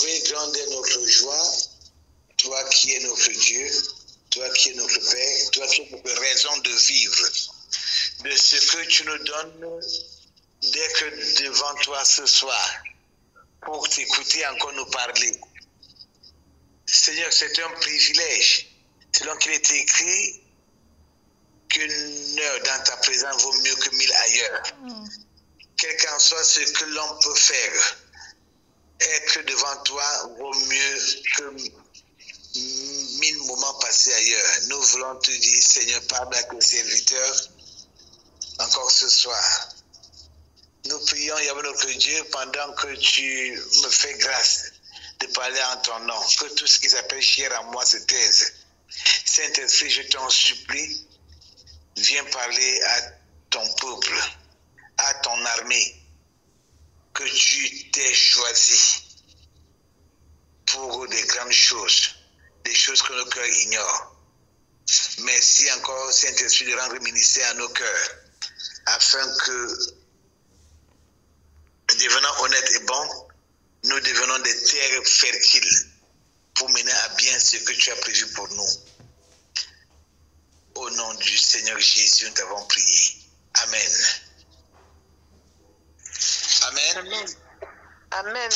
trouver grande est notre joie, toi qui es notre Dieu, toi qui es notre Père, toi qui as notre raison de vivre, de ce que tu nous donnes dès que devant toi ce soir, pour t'écouter encore nous parler. Seigneur, c'est un privilège, selon qu'il est écrit qu'une heure dans ta présence vaut mieux que 1000 ailleurs. Quel qu'en soit ce que l'on peut faire, être devant toi vaut mieux que 1000 moments passés ailleurs. Nous voulons te dire, Seigneur, parle avec le serviteur encore ce soir. Nous prions, Yahweh notre Dieu, pendant que tu me fais grâce de parler en ton nom, que tout ce qui s'appelle cher à moi se taise. Saint-Esprit, je t'en supplie, viens parler à ton peuple, à ton armée, que tu t'es choisi pour des grandes choses, des choses que nos cœurs ignorent. Merci encore, Saint-Esprit, de rendre ministère à nos cœurs, afin que, devenant honnêtes et bons, nous devenons des terres fertiles pour mener à bien ce que tu as prévu pour nous. Au nom du Seigneur Jésus, nous t'avons prié. Amen. Amen. Amen. Amen.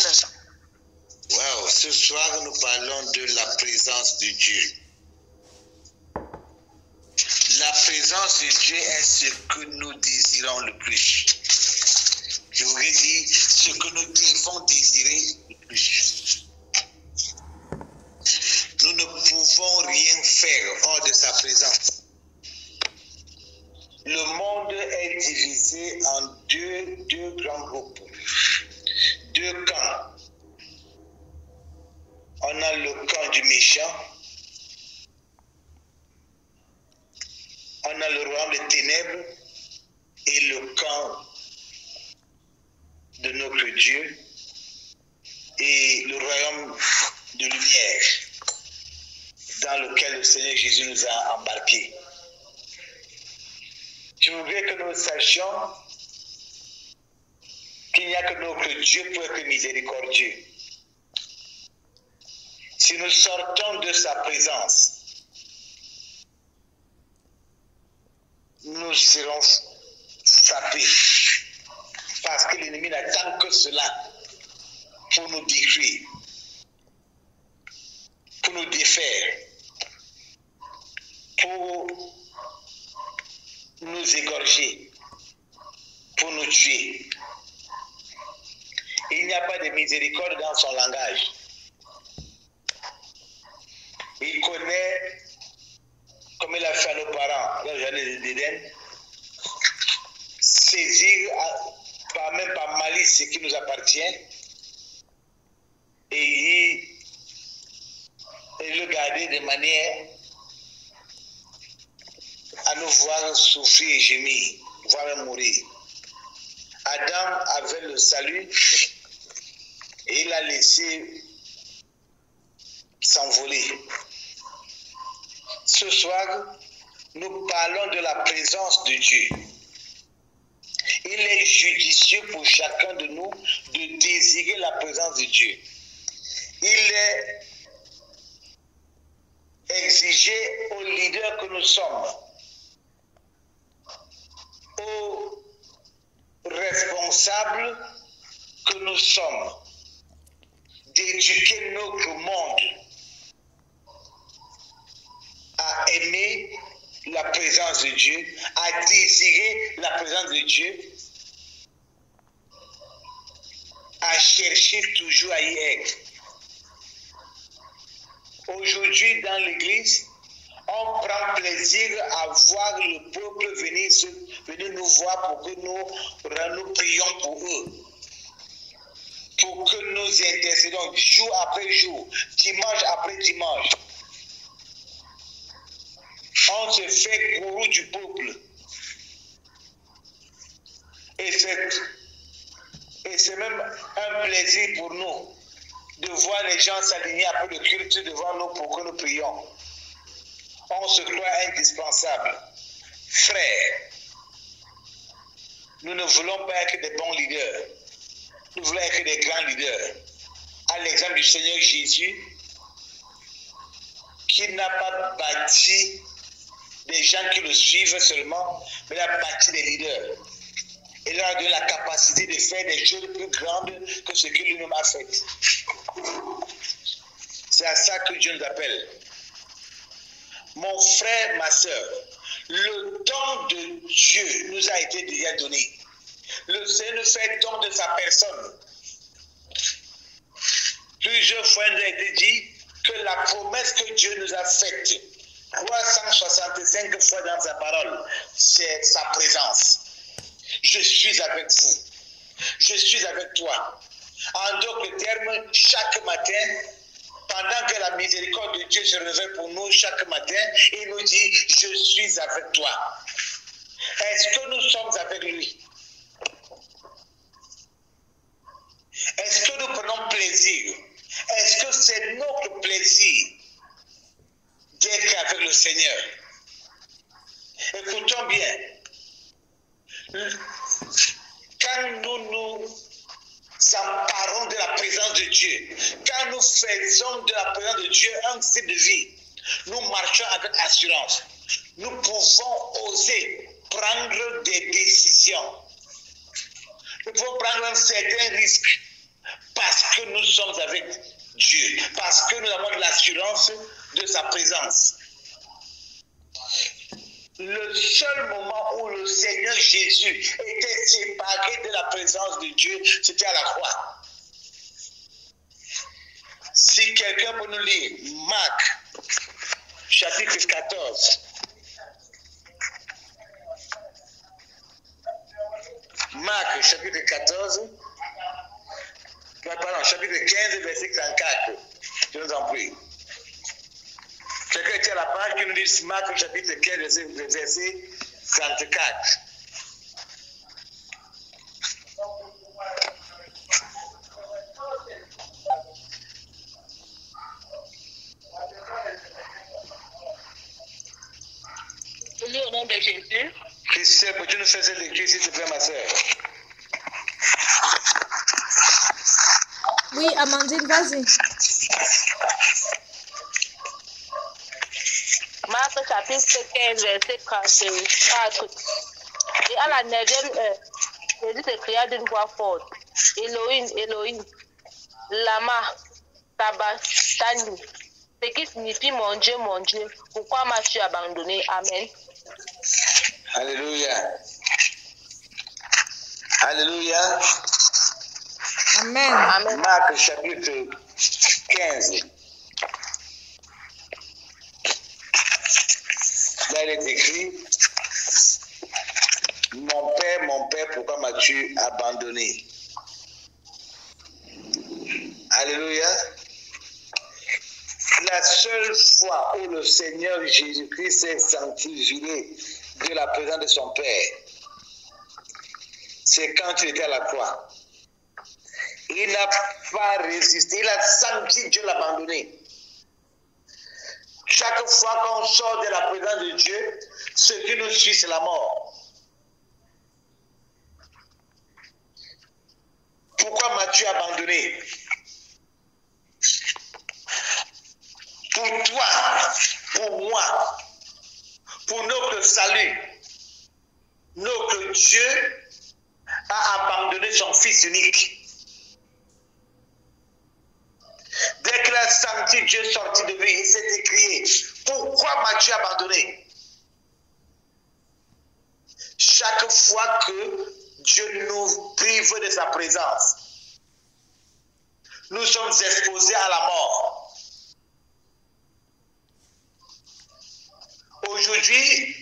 Wow, ce soir, nous parlons de la présence de Dieu. La présence de Dieu est ce que nous désirons le plus. Je voudrais dire ce que nous devons désirer le plus. Nous ne pouvons rien faire hors de sa présence. Le monde est divisé en deux grands groupes, deux camps. On a le camp du méchant, on a le royaume des ténèbres et le camp de notre Dieu et le royaume de lumière dans lequel le Seigneur Jésus nous a embarqués. Je voudrais que nous sachions qu'il n'y a que notre Dieu pour être miséricordieux. Si nous sortons de sa présence, nous serons frappés. Parce que l'ennemi n'attend que cela pour nous détruire, pour nous défaire, pour nous égorger, pour nous tuer. Il n'y a pas de miséricorde dans son langage. Il connaît, comme il a fait à nos parents, dans le jardin d'Éden, saisir même par malice ce qui nous appartient et le garder de manière à nous voir souffrir et gémir, voire mourir. Adam avait le salut et il a laissé s'envoler. Ce soir, nous parlons de la présence de Dieu. Il est judicieux pour chacun de nous de désirer la présence de Dieu. Il est exigé aux leaders que nous sommes, aux responsables que nous sommes, d'éduquer notre monde à aimer la présence de Dieu, à désirer la présence de Dieu, à chercher toujours à y être. Aujourd'hui, dans l'Église, on prend plaisir à voir le peuple venir nous voir pour que nous prions pour eux, pour que nous intercédons jour après jour, dimanche après dimanche. On se fait gourou du peuple. Et c'est même un plaisir pour nous de voir les gens s'aligner après le culte devant nous pour que nous prions. On se croit indispensable. Frères, nous ne voulons pas être des bons leaders. Nous voulons être des grands leaders. à l'exemple du Seigneur Jésus, qui n'a pas bâti des gens qui le suivent seulement, mais il a bâti des leaders. Et il a donné la capacité de faire des choses plus grandes que ce que lui-même a fait. C'est à ça que Dieu nous appelle. Mon frère, ma soeur, le don de Dieu nous a été déjà donné. Le Seigneur nous fait don de sa personne. Plusieurs fois, il nous a été dit que la promesse que Dieu nous a faite, 365 fois dans sa parole, c'est sa présence. Je suis avec vous. Je suis avec toi. En d'autres termes, chaque matin, pendant que la miséricorde de Dieu se révèle pour nous chaque matin, il nous dit, je suis avec toi. Est-ce que nous sommes avec lui? Est-ce que nous prenons plaisir? Est-ce que c'est notre plaisir d'être avec le Seigneur? Écoutons bien. Quand nous nous emparons de la présence de Dieu, quand nous faisons de la présence de Dieu un style de vie, nous marchons avec assurance. Nous pouvons oser prendre des décisions. Nous pouvons prendre un certain risque parce que nous sommes avec Dieu, parce que nous avons l'assurance de sa présence. Le seul moment où le Seigneur Jésus était séparé de la présence de Dieu, c'était à la croix. Si quelqu'un peut nous lire Marc, chapitre 14. Marc, chapitre 14. Pardon, chapitre 15, verset 34. Je vous en prie. Quelqu'un était à la page qui nous dit Marc, chapitre 15, verset 34. Je lis au nom de Jésus. Christelle, peux-tu nous faire cette lecture, s'il te plaît, ma soeur? Oui, Amandine, vas-y. Marc chapitre 15, verset 34. Et à la 9e heure, Jésus s'écria d'une voix forte, Elohim, Elohim, lama sabachthani, ce qui signifie mon Dieu, pourquoi m'as-tu abandonné? Amen. Alléluia. Alléluia. Amen. Amen. Marc chapitre 15. Là, il est écrit, mon Père, pourquoi m'as-tu abandonné? Alléluia. La seule fois où le Seigneur Jésus-Christ s'est senti violé de la présence de son Père, c'est quand il était à la croix. Il n'a pas résisté, il a senti Dieu l'abandonner. Chaque fois qu'on sort de la présence de Dieu, ce qui nous suit, c'est la mort. Pourquoi m'as-tu abandonné? Pour toi, pour moi, pour notre salut, notre Dieu a abandonné son Fils unique. Dès qu'il a senti Dieu sortir de lui, il s'est écrié, pourquoi m'as-tu abandonné? Chaque fois que Dieu nous prive de sa présence, nous sommes exposés à la mort. Aujourd'hui,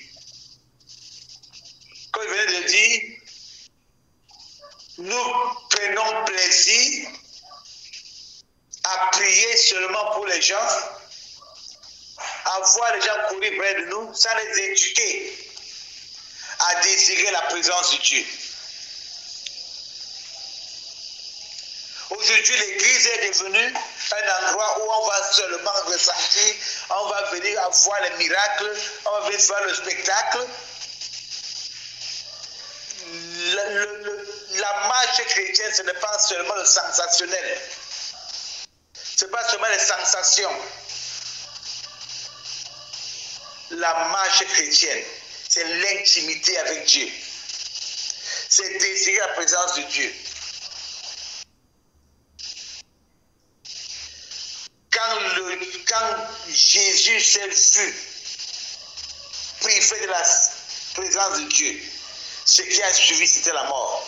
comme je venais de dire, nous prenons plaisir à prier seulement pour les gens, à voir les gens courir près de nous, sans les éduquer à désirer la présence de Dieu. Aujourd'hui, l'église est devenue un endroit où on va seulement ressentir, on va venir voir les miracles, on va venir faire le spectacle. La marche chrétienne, ce n'est pas seulement le sensationnel. Ce n'est pas seulement les sensations. La marche chrétienne, c'est l'intimité avec Dieu. C'est désirer la présence de Dieu. Quand Jésus s'est vu privé de la présence de Dieu, ce qui a suivi, c'était la mort.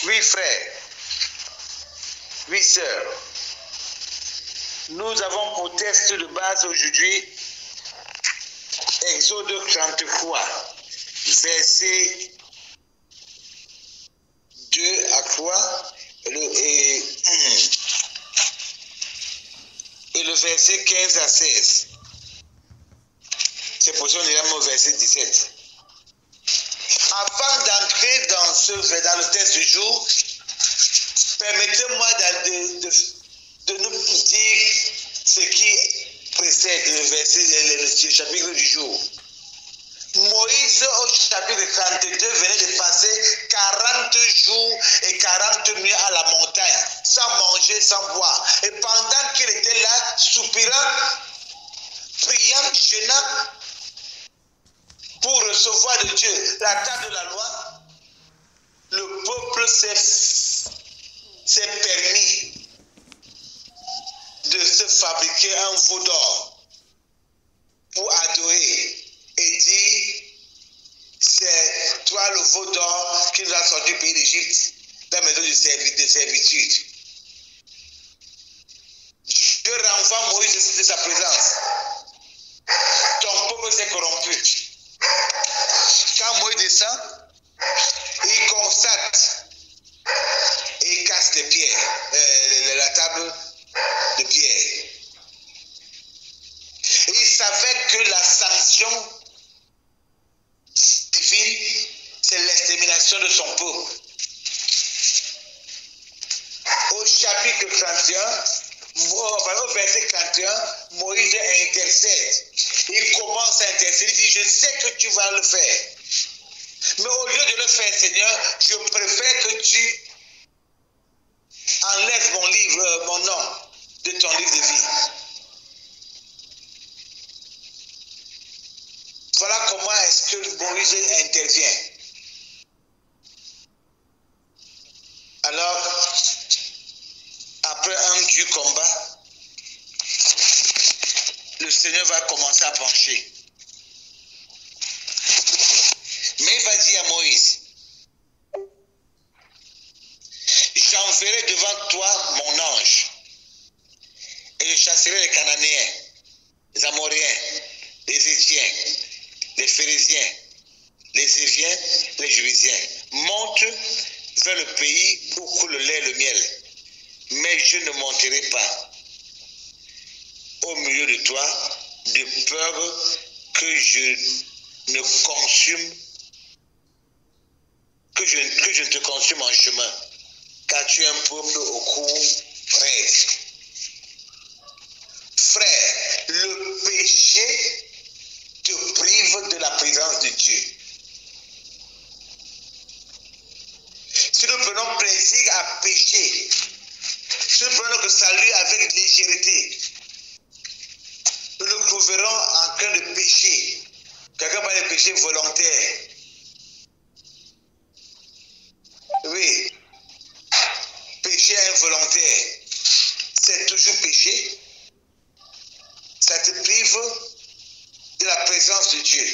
Oui, frères, oui, sœurs, nous avons pour texte de base aujourd'hui Exode 33, verset 2 à 3 et le verset 15 à 16. C'est pour ça qu'on ira au verset 17. Avant d'entrer dans le texte du jour, permettez-moi de nous dire ce qui précède le chapitre du jour. Moïse, au chapitre 32, venait de passer 40 jours et 40 nuits à la montagne, sans manger, sans boire. Et pendant qu'il était là, soupirant, priant, jeûnant, pour recevoir de Dieu la table de la loi, le peuple s'est permis de se fabriquer un veau d'or pour adorer et dire, c'est toi le veau d'or qui nous a sorti du pays d'Égypte, de la maison de servitude. Dieu renvoie Moïse de sa présence. Ton peuple s'est corrompu. Quand Moïse descend, il constate et il casse les pierres, la table de pierre. Et il savait que la sanction divine, c'est l'extermination de son peuple. Au chapitre 31, au verset 31, Moïse intercède. Il commence à intercéder, il dit, je sais que tu vas le faire. Mais au lieu de le faire, Seigneur, je préfère que tu enlèves mon nom de ton livre de vie. Voilà comment est-ce que Moïse intervient. Alors, après un dur combat, le Seigneur va commencer à pencher. Mais il va dire à Moïse, j'enverrai devant toi mon ange et je chasserai les Cananéens, les Amoréens, les Étiens, les Phérésiens, les Éviens, les Jébusiens. Monte vers le pays où coule le lait et le miel, mais je ne monterai pas au milieu de toi de peur que je ne consume, que je ne te consume en chemin, car tu es un peuple au cou raide. Frère, le péché te prive de la présence de Dieu. Si nous prenons plaisir à pécher, si nous prenons le salut avec légèreté, nous nous trouverons en train de pécher. Quelqu'un parle de péché volontaire. Oui. Péché involontaire. C'est toujours péché. Ça te prive de la présence de Dieu.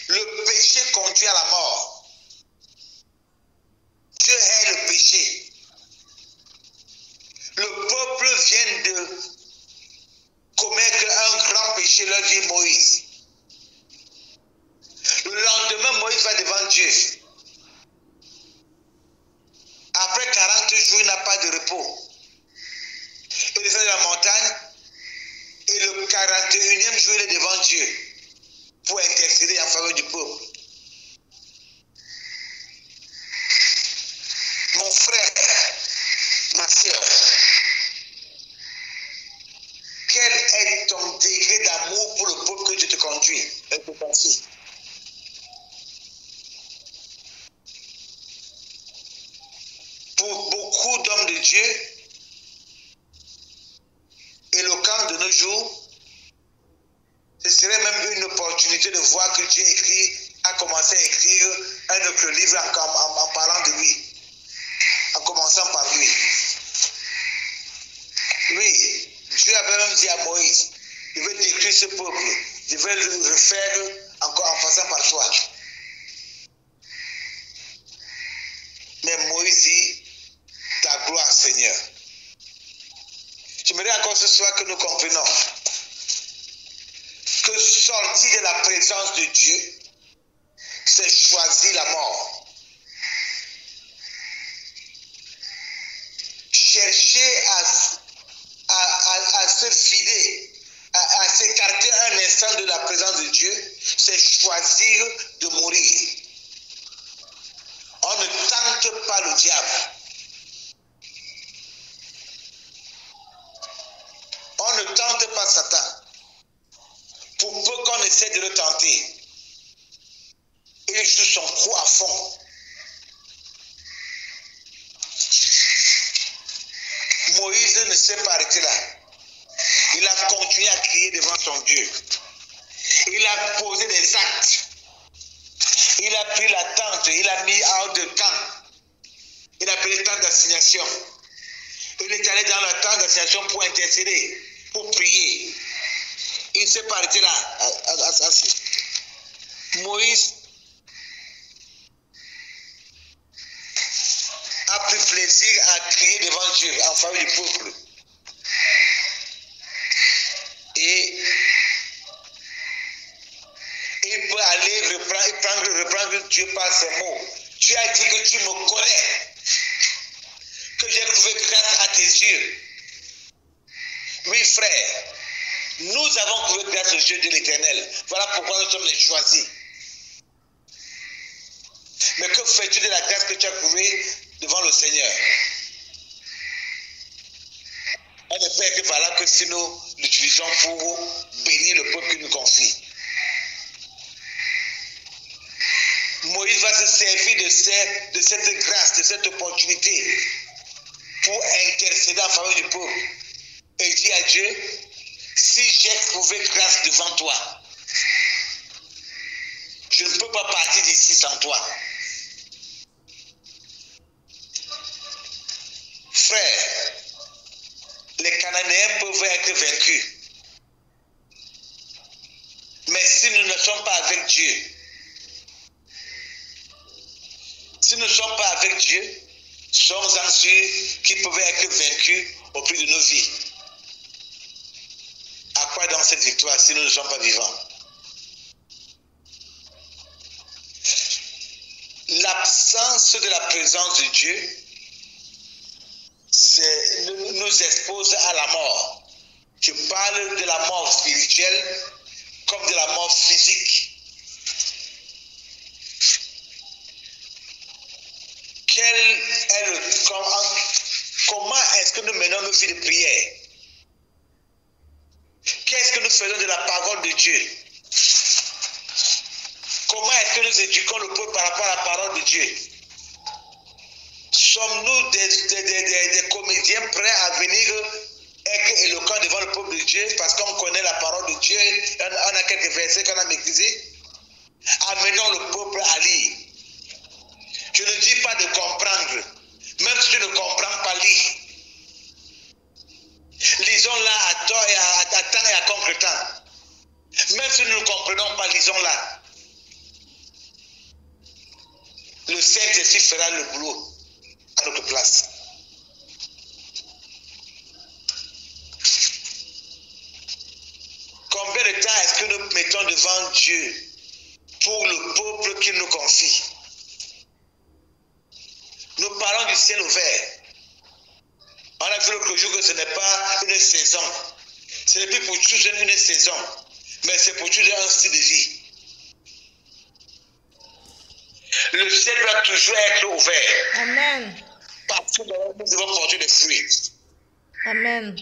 Le péché conduit à la mort. Dieu hait le péché. Le peuple vient de commettre un grand péché, leur dit Moïse. Le lendemain, Moïse va devant Dieu. Après 40 jours, il n'a pas de repos. Il descend de la montagne et le 41e jour, il est devant Dieu pour intercéder en faveur du peuple. Mon frère, ma soeur, quel est ton degré d'amour pour le peuple que Dieu te conduit et te confie? pour beaucoup d'hommes de Dieu, éloquents de nos jours, ce serait même une opportunité de voir que Dieu a commencé à écrire un autre livre en parlant de lui, en commençant par lui. Oui, Dieu avait même dit à Moïse, je vais détruire ce peuple, je vais le refaire encore en passant par toi. Mais Moïse dit, ta gloire Seigneur. J'aimerais encore ce soir que nous comprenions que sortir de la présence de Dieu, c'est choisir la mort. Chercher à se vider, à s'écarter un instant de la présence de Dieu, c'est choisir de mourir. On ne tente pas le diable. On ne tente pas Satan. Pour peu qu'on essaie de le tenter, il joue son coup à fond. Moïse ne s'est pas arrêté là. Il a continué à crier devant son Dieu. Il a posé des actes. Il a pris la tente, il a mis hors de camp. Il a pris le temps d'assignation. Il est allé dans le temps d'assignation pour intercéder, pour prier. Il ne s'est pas arrêté là. Moïse a pris plaisir à crier devant Dieu en faveur du peuple. Et il peut aller reprendre Dieu par ses mots. Tu as dit que tu me connais, que j'ai trouvé grâce à tes yeux. Oui, frère, nous avons trouvé grâce aux yeux de l'Éternel. Voilà pourquoi nous sommes les choisis. Mais que fais-tu de la grâce que tu as trouvée devant le Seigneur? On ne peut être valable que si nous l'utilisons pour bénir le peuple qui nous confie. Moïse va se servir de cette grâce, de cette opportunité pour intercéder en faveur du peuple. Et dire à Dieu, si j'ai trouvé grâce devant toi, je ne peux pas partir d'ici sans toi. Frère, les Cananéens peuvent être vaincus. Mais si nous ne sommes pas avec Dieu, si nous ne sommes pas avec Dieu, sommes-en sûrs qu'ils peuvent être vaincus au prix de nos vies. À quoi dans cette victoire si nous ne sommes pas vivants? L'absence de la présence de Dieu nous expose à la mort. Je parle de la mort spirituelle comme de la mort physique. Comment est-ce que nous menons nos vies de prière? Qu'est-ce que nous faisons de la parole de Dieu? Comment est-ce que nous éduquons le peuple par rapport à la parole de Dieu? Sommes-nous des comédiens prêts à venir être éloquents devant le peuple de Dieu parce qu'on connaît la parole de Dieu, on a quelques versets qu'on a maîtrisés? Amenons le peuple à lire. Je ne dis pas de comprendre. Même si tu ne comprends pas, lis. Lisons-la à temps et à contre-temps. Même si nous ne comprenons pas, lisons-la. Le Saint-Esprit fera le boulot à notre place. Combien de temps est-ce que nous mettons devant Dieu pour le peuple qu'il nous confie? Nous parlons du ciel ouvert. On a vu l'autre jour que ce n'est pas une saison. Ce n'est plus pour choisir une saison, mais c'est pour choisir un style de vie. Le ciel doit toujours être ouvert. Amen. Parce que nous devons porter des fruits. Amen.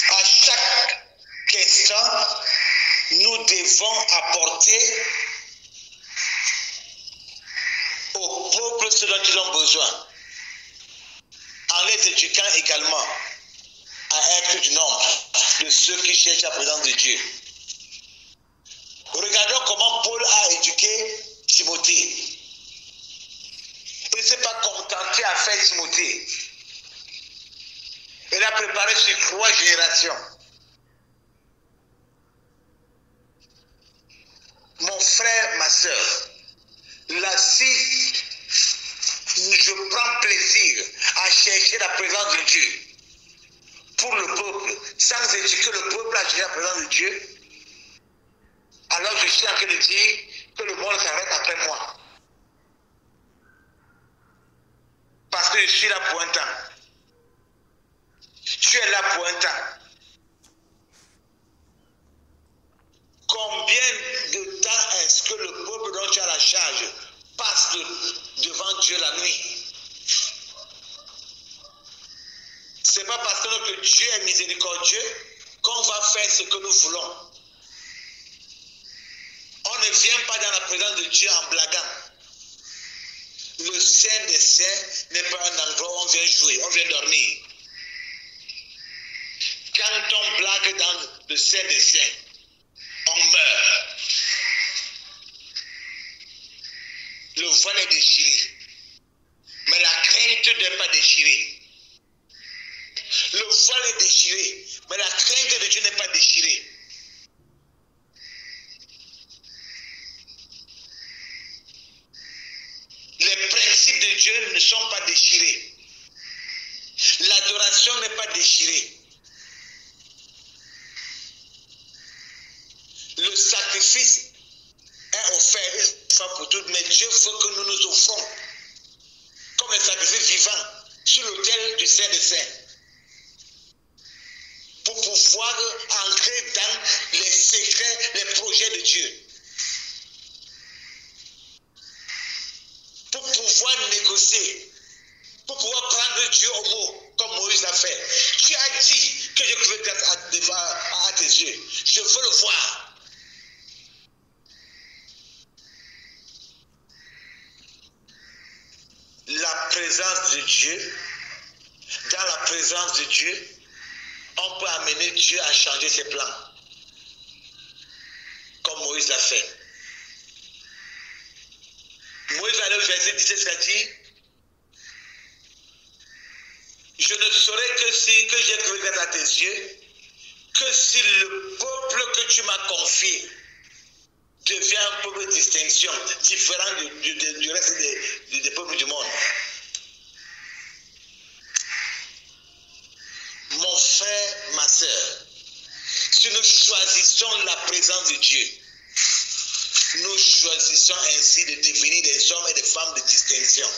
À chaque question, nous devons apporter dont ils ont besoin, en les éduquant également à être du nombre de ceux qui cherchent la présence de Dieu. Regardons comment Paul a éduqué Timothée. Il ne s'est pas contenté à faire Timothée. Il a préparé sur 3 générations. Mon frère, ma soeur, là, si je prends plaisir à chercher la présence de Dieu pour le peuple, sans éduquer le peuple à chercher la présence de Dieu, alors je suis en train de dire que le monde s'arrête après moi. Parce que je suis là pour un temps. Tu es là pour un temps. Combien de temps est-ce que le peuple dont tu as la charge passe devant Dieu la nuit? Ce n'est pas parce que notre Dieu est miséricordieux qu'on va faire ce que nous voulons. On ne vient pas dans la présence de Dieu en blaguant. Le Saint des Saints n'est pas un endroit où on vient jouer, on vient dormir. Quand on blague dans le Saint des Saints, on meurt. Le voile est déchiré. Mais la crainte n'est pas déchirée. Le voile est déchiré. Mais la crainte de Dieu n'est pas déchirée. Les principes de Dieu ne sont pas déchirés. L'adoration n'est pas déchirée. Le sacrifice est offert une fois pour toutes, mais Dieu veut que nous nous offrons comme un sacrifice vivant sur l'autel du Saint des Saints pour pouvoir entrer dans les secrets, les projets de Dieu. Pour pouvoir négocier, pour pouvoir prendre Dieu au mot, comme Moïse l'a fait. Tu as dit que je veux grâce à tes yeux. Je veux le voir. La présence de Dieu, dans la présence de Dieu, on peut amener Dieu à changer ses plans, comme Moïse l'a fait. Moïse allait au verset 17, ça dit, je ne saurais que j'ai trouvé grâce à tes yeux, que si le peuple que tu m'as confié devient un peuple de distinction, différent du reste des peuples du monde. Mon frère, ma soeur, si nous choisissons la présence de Dieu, nous choisissons ainsi de devenir des hommes et des femmes de distinction.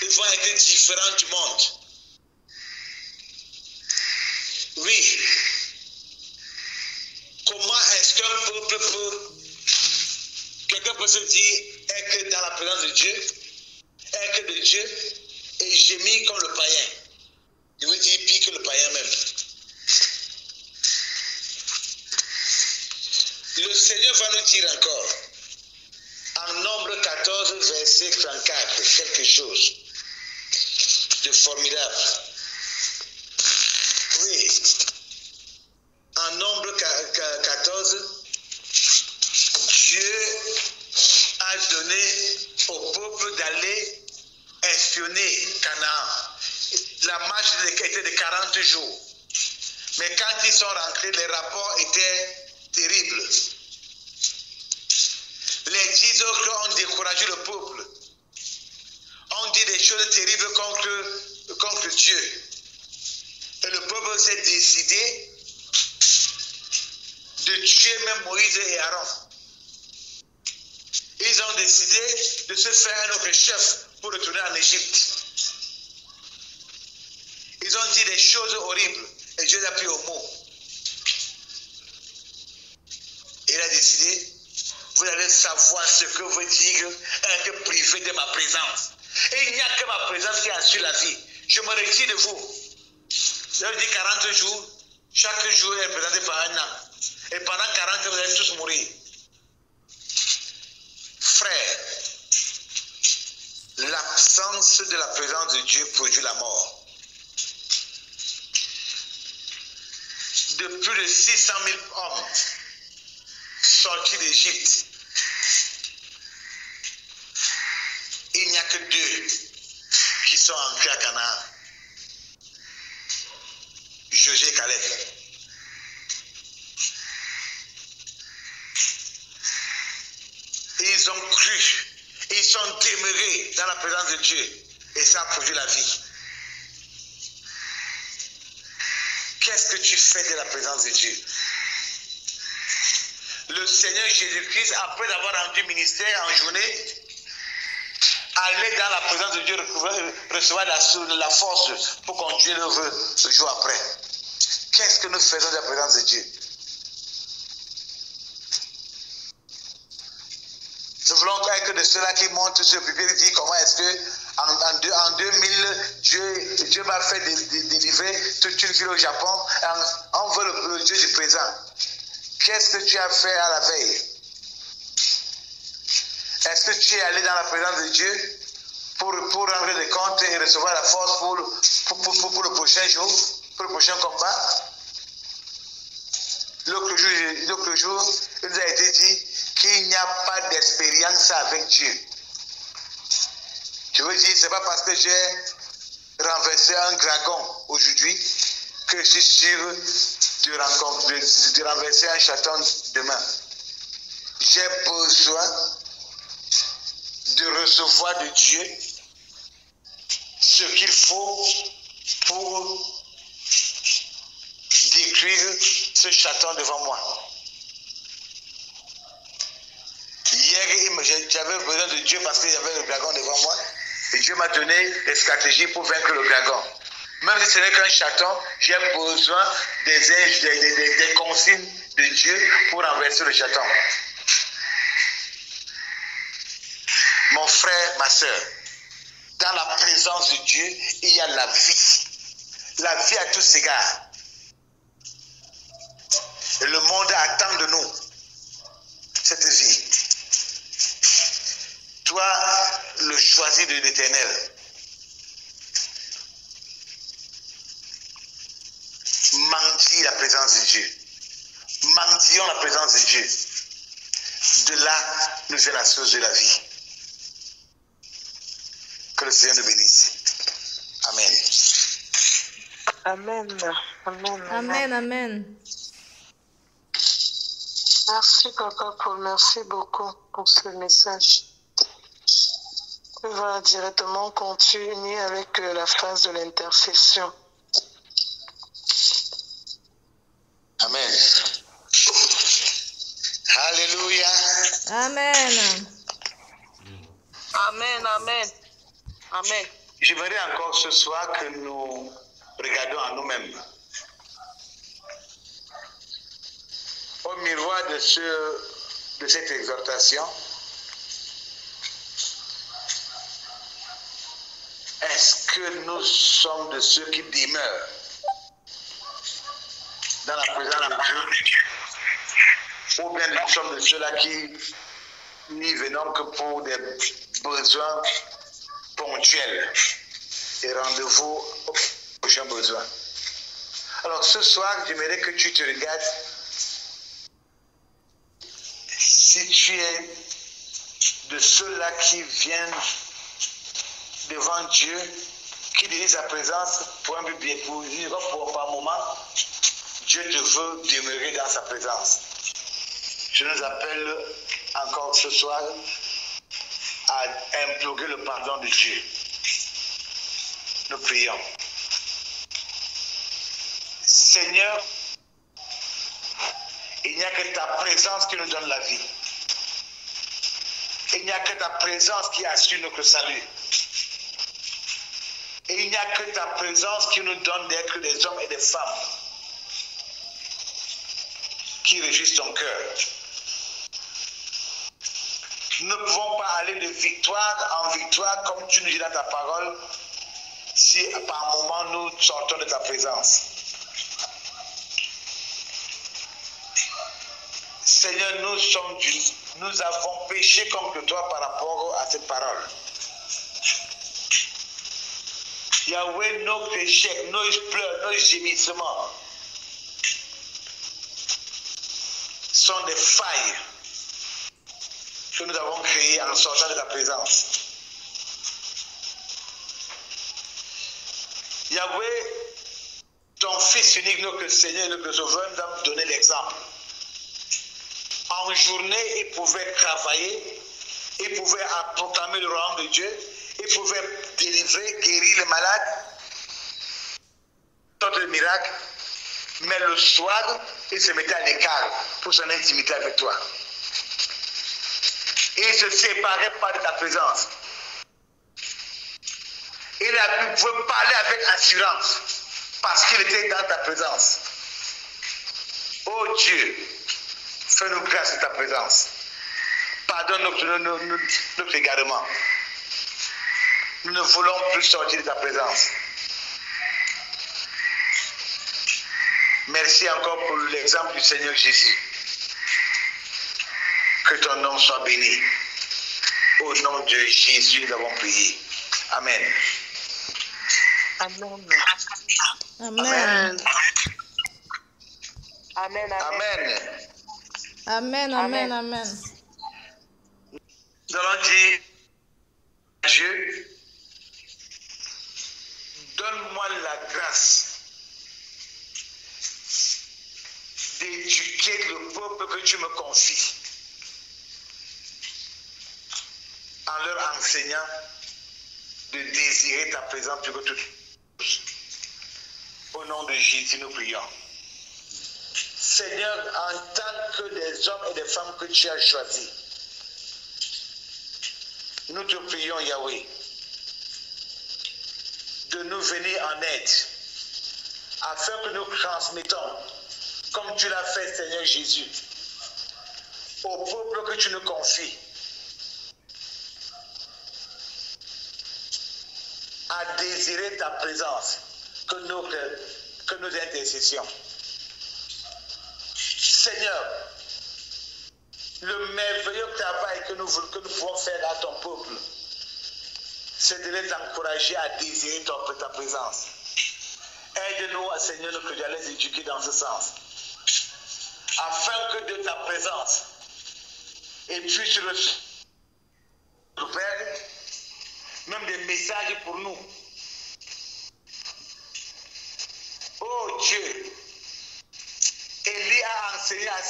Ils vont être différents du monde. Oui. Comment est-ce qu'un peuple peut... Quelqu'un peut se dire être dans la présence de Dieu, être de Dieu, et gémir comme le païen. Je veux dire pire que le païen même. Le Seigneur va nous dire encore, en Nombre 14, verset 34, quelque chose de formidable. Oui. En Nombre 14, Dieu a donné au peuple d'aller espionner Canaan. La marche était de 40 jours. Mais quand ils sont rentrés, les rapports étaient terribles. Les 10 autres ont découragé le peuple. On dit des choses terribles contre Dieu. Et le peuple s'est décidé de tuer même Moïse et Aaron. Ils ont décidé de se faire un autre chef pour retourner en Égypte. Ils ont dit des choses horribles et Dieu l'a pris au mot. Il a décidé, vous allez savoir ce que veut dire être privé de ma présence. Et il n'y a que ma présence qui assure la vie. Je me retire de vous. Je leur dis 40 jours, chaque jour est représenté par un an. Et pendant 40 ans, vous allez tous mourir. Frère, l'absence de la présence de Dieu produit la mort. De plus de 600 000 hommes sortis d'Égypte, il n'y a que 2 qui sont entrés à Canaan. Josué et Caleb. Ils ont cru, ils sont demeurés dans la présence de Dieu et ça a produit la vie. Qu'est-ce que tu fais de la présence de Dieu? Le Seigneur Jésus-Christ, après avoir rendu ministère en journée, allait dans la présence de Dieu recevoir la force pour continuer l'œuvre le jour après. Qu'est-ce que nous faisons de la présence de Dieu? Nous voulons être de ceux-là qui montent sur le pupitre et disent comment est-ce que en 2000, Dieu m'a fait délivrer toute une ville au Japon. On veut le Dieu du présent. Qu'est-ce que tu as fait à la veille? Est-ce que tu es allé dans la présence de Dieu pour rendre des comptes et recevoir la force pour le prochain jour, pour le prochain combat? L'autre jour, il nous a été dit qu'il n'y a pas d'expérience avec Dieu. Je veux dire, ce n'est pas parce que j'ai renversé un dragon aujourd'hui que je suis sûr de renverser un chaton demain. J'ai besoin de recevoir de Dieu ce qu'il faut pour détruire ce chaton devant moi. Hier, j'avais besoin de Dieu parce qu'il y avait le dragon devant moi. Et Dieu m'a donné des stratégies pour vaincre le dragon. Même si ce n'est qu'un chaton, j'ai besoin des consignes de Dieu pour renverser le chaton. Mon frère, ma soeur, dans la présence de Dieu, il y a la vie. La vie à tous égards. Et le monde attend de nous cette vie. Toi, le choisi de l'Éternel. Mendie la présence de Dieu. Mendions la présence de Dieu. De là, nous vient la source de la vie. Que le Seigneur nous bénisse. Amen. Amen. Amen. Amen, amen. Merci, Papa Paul. Merci beaucoup pour ce message. On va directement continuer avec la phase de l'intercession. Amen. Alléluia. Amen. Amen, amen. Amen. J'aimerais encore ce soir que nous regardons à nous-mêmes. Au miroir de cette exhortation, est-ce que nous sommes de ceux qui demeurent dans la présence de Dieu, ou bien nous sommes de ceux-là qui n'y venons que pour des besoins ponctuels et rendez-vous aux prochains besoins? Alors ce soir, j'aimerais que tu te regardes. Si tu es de ceux-là qui viennent devant Dieu, qui désirent sa présence pour un but bien par moment, Dieu te veut demeurer dans sa présence. Je nous appelle encore ce soir à implorer le pardon de Dieu. Nous prions. Seigneur, il n'y a que ta présence qui nous donne la vie. Il n'y a que ta présence qui assure notre salut. Et il n'y a que ta présence qui nous donne d'être des hommes et des femmes qui réjouissent ton cœur. Nous ne pouvons pas aller de victoire en victoire comme tu nous dis dans ta parole si par moment nous sortons de ta présence. Seigneur, nous avons péché contre toi par rapport à cette parole. Yahweh, nos échecs, nos pleurs, nos gémissements sont des failles que nous avons créées en sortant de ta présence. Yahweh, ton Fils unique, notre Seigneur, notre Sauveur, nous a donné l'exemple. En journée, il pouvait travailler, il pouvait proclamer le royaume de Dieu, il pouvait délivrer, guérir les malades, d'autres miracles, mais le soir, il se mettait à l'écart pour son intimité avec toi. Et il se séparait pas de ta présence. Il pouvait parler avec assurance parce qu'il était dans ta présence. Oh Dieu, fais-nous grâce de ta présence. Pardonne notre égarement. Nous ne voulons plus sortir de ta présence. Merci encore pour l'exemple du Seigneur Jésus. Que ton nom soit béni. Au nom de Jésus, nous avons prié. Amen. Amen. Amen. Amen. Amen. Amen. Amen. Amen. Nous allons dire à Dieu, donne-moi la grâce d'éduquer le peuple que tu me confies en leur enseignant de désirer ta présence plus que tout. Au nom de Jésus, nous prions. Seigneur, en tant que des hommes et des femmes que tu as choisis, nous te prions, Yahweh, de nous venir en aide, afin que nous transmettons, comme tu l'as fait, Seigneur Jésus, au peuple que tu nous confies, à désirer ta présence que nos intercessions. Seigneur, le merveilleux travail que nous pouvons faire à ton peuple, c'est de les encourager à désirer ta présence. Aide-nous, Seigneur, notre Dieu, à les éduquer dans ce sens, afin que de ta présence, et puis sur le Père, même des messages pour nous. Oh Dieu, Élie a enseigné à